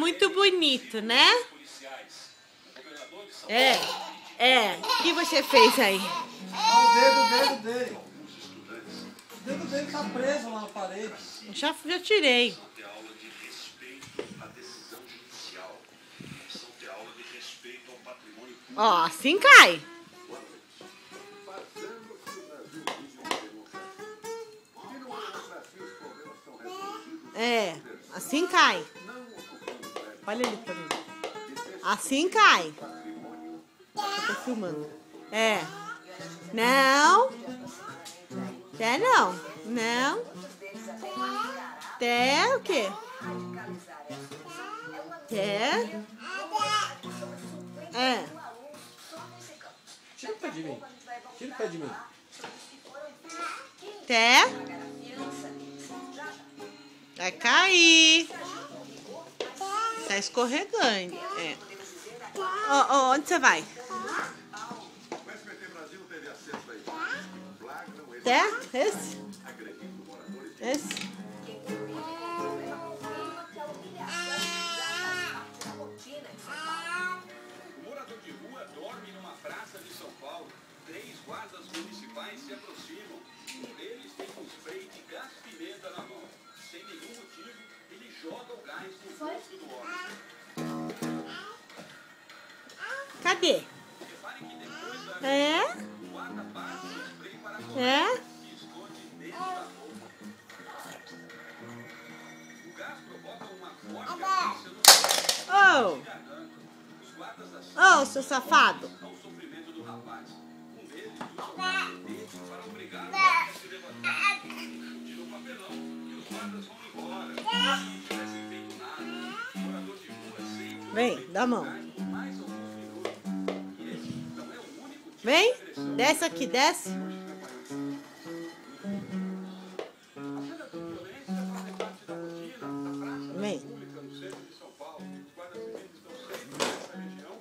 muito bonito, né? O que você fez aí? Olha o dedo dele. O dedo dele tá preso lá na parede. Já tirei. Ó, assim cai. Assim cai. Olha ali pra mim. Assim cai. Eu tô filmando. Não. Quer não. Não. Quer o quê? Quer? Tira o pé de mim. Tira o pé de mim. Quer? Vai cair. Tá escorregando. Onde você vai? Quer? Esse? Esse? O morador de rua dorme numa praça de São Paulo. 3 guardas municipais se aproximam. Um deles tem um spray de gás pimenta na mão. Sem nenhum motivo, ele joga o gás no rosto do homem. Cadê? Reparem que depois da o guarda passa o spray para fora e esconde dentro da roupa. O gás provoca uma forte ardência no garganta. Os guardas assistem Seu safado. ao sofrimento do rapaz. Um deles usa o capacete para obrigar o guarda a se levantar. Tira o papelão e os guardas vão embora. Se não tivessem feito nada, o morador de rua sempre Vem, dá a mão. mais alguns minutos. E esse não é o único tipo Vem. de agressão. Desce aqui, desce. A cena de violência faz parte da rotina da praça Vem. pública no centro de São Paulo. Os guardas civis estão sempre nessa região.